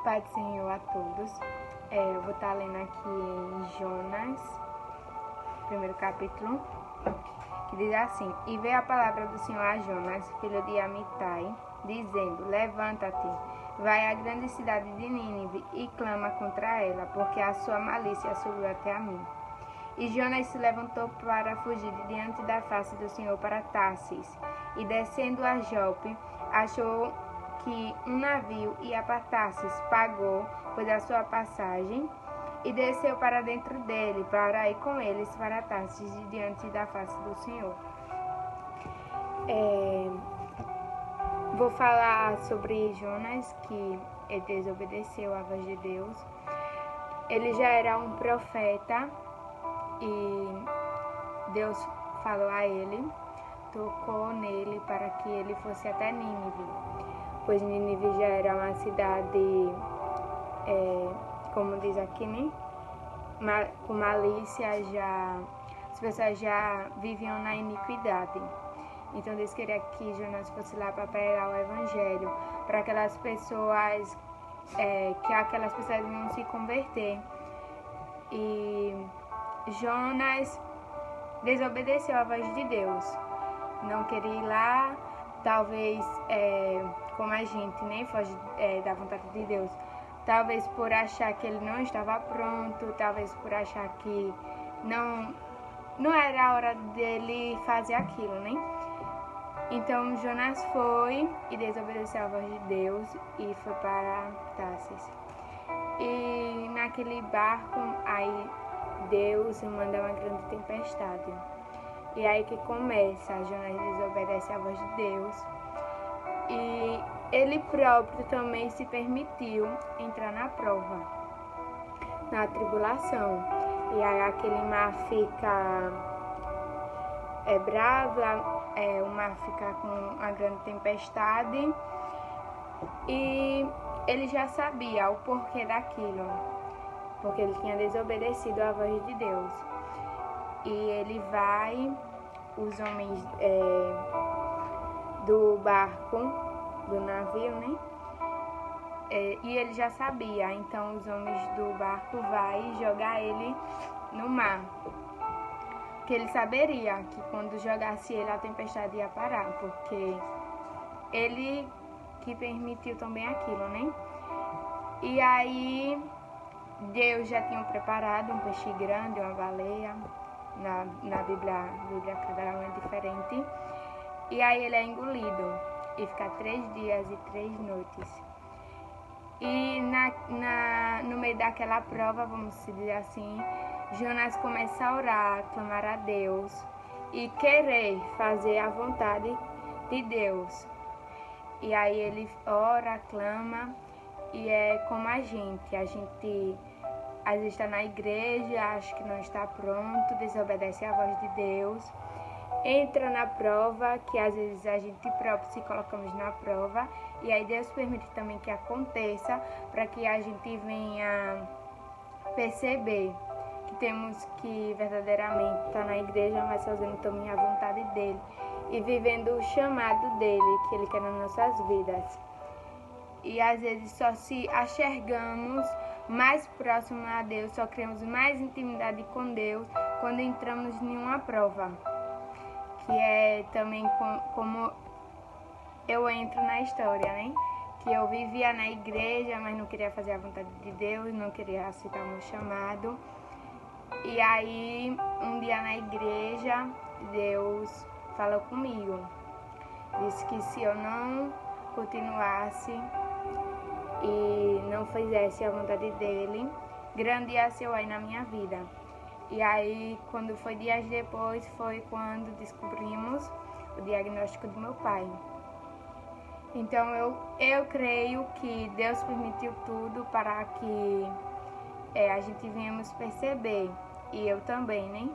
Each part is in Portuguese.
Pai do Senhor a todos. Eu vou estar lendo aqui em Jonas, primeiro capítulo, que diz assim: E veio a palavra do Senhor a Jonas, filho de Amitai, dizendo: Levanta-te, vai à grande cidade de Nínive e clama contra ela, porque a sua malícia subiu até a mim. E Jonas se levantou para fugir de diante da face do Senhor para Tarsis, e descendo a Jope, achou que um navio ia para Tarsis, pagou, pois a sua passagem, e desceu para dentro dele, para ir com eles para Tarsis, de diante da face do Senhor. Vou falar sobre Jonas, que ele desobedeceu à voz de Deus. Ele já era um profeta e Deus falou a ele, tocou nele para que ele fosse até Nínive, pois Nínive já era uma cidade, como diz aqui, né? Com malícia, as pessoas já viviam na iniquidade. Então Deus queria que Jonas fosse lá para pregar o evangelho, para aquelas pessoas, que aquelas pessoas iam se converter. E Jonas desobedeceu à voz de Deus, não queria ir lá, talvez como a gente, né, foge da vontade de Deus, talvez por achar que ele não estava pronto, talvez por achar que não era a hora dele fazer aquilo, né? Então Jonas foi e desobedeceu à voz de Deus e foi para Tarsis. E naquele barco, aí Deus manda uma grande tempestade. E aí que começa, Jonas desobedece à voz de Deus. E ele próprio também se permitiu entrar na prova, na tribulação. E aí aquele mar fica bravo, o mar fica com uma grande tempestade. E ele já sabia o porquê daquilo, porque ele tinha desobedecido à voz de Deus. E ele vai, os homens do barco, do navio, né? E ele já sabia, então os homens do barco vai jogar ele no mar. Porque ele saberia que quando jogasse ele a tempestade ia parar, porque ele que permitiu também aquilo, né? E aí Deus já tinha preparado um peixe grande, uma baleia. Na Bíblia cada um é diferente. E aí ele é engolido e fica 3 dias e 3 noites. E no meio daquela prova, vamos dizer assim, Jonas começa a orar, a clamar a Deus e querer fazer a vontade de Deus. E aí ele ora, clama, e é como a gente às vezes está na igreja, acha que não está pronto, desobedece à voz de Deus, entra na prova, que às vezes a gente próprio se colocamos na prova, e aí Deus permite também que aconteça, para que a gente venha perceber que temos que verdadeiramente estar na igreja, mas fazendo também a vontade dele, e vivendo o chamado dele, que ele quer nas nossas vidas. E às vezes só se enxergamos mais próximo a Deus, só criamos mais intimidade com Deus quando entramos em uma prova, que é também como eu entro na história, né? Que eu vivia na igreja, mas não queria fazer a vontade de Deus, não queria aceitar o meu chamado. E aí, um dia na igreja, Deus falou comigo, disse que se eu não continuasse e não fizesse a vontade dele, grande ia ser aí na minha vida. E aí, quando foi dias depois, foi quando descobrimos o diagnóstico do meu pai. Então eu creio que Deus permitiu tudo para que a gente venhamos perceber, e eu também, né?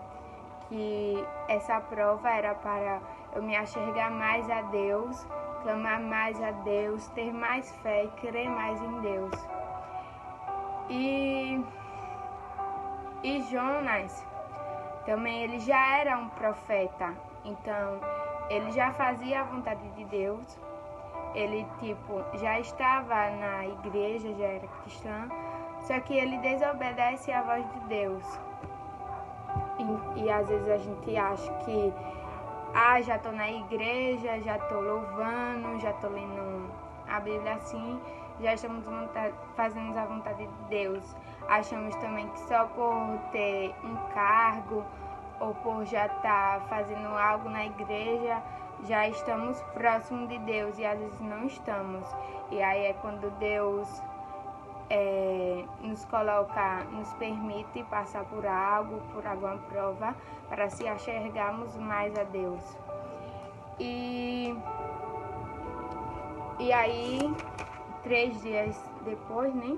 Que essa prova era para eu me enxergar mais a Deus, clamar mais a Deus, ter mais fé e crer mais em Deus. E Jonas também, ele já era um profeta, então ele já fazia a vontade de Deus, ele já estava na igreja, já era cristão, só que ele desobedece à voz de Deus. E às vezes a gente acha que já estou na igreja, já estou louvando, já estou lendo a Bíblia assim, já estamos fazendo a vontade de Deus. Achamos também que só por ter um cargo ou por já estar fazendo algo na igreja, já estamos próximos de Deus, e às vezes não estamos. E aí é quando Deus nos permite passar por algo, por alguma prova, para se enxergarmos mais a Deus. E aí, 3 dias depois, né?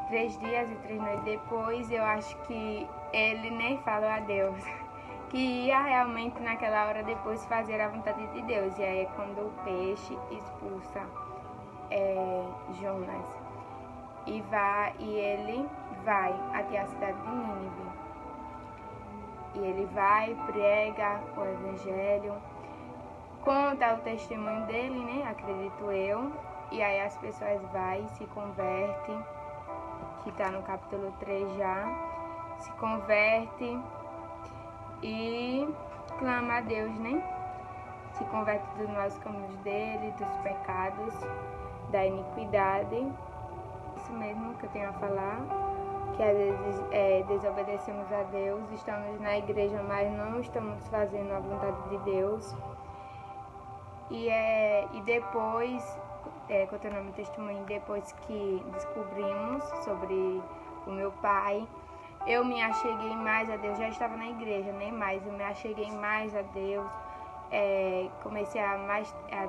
3 dias e 3 noites depois, eu acho que ele nem falou a Deus, que ia realmente naquela hora depois fazer a vontade de Deus. E aí é quando o peixe expulsa Jonas, e ele vai até a cidade de Nínive. E ele vai, prega o evangelho, conta o testemunho dele, né? Acredito eu. E aí as pessoas se convertem, que está no capítulo 3 já, se converte e clama a Deus, né? Se converte dos maus caminhos dele, dos pecados, da iniquidade. Isso mesmo que eu tenho a falar, que às vezes desobedecemos a Deus, estamos na igreja, mas não estamos fazendo a vontade de Deus. E depois, contando meu testemunho, depois que descobrimos sobre o meu pai, eu me acheguei mais a Deus. Já estava na igreja, nem mais, eu me acheguei mais a Deus, comecei a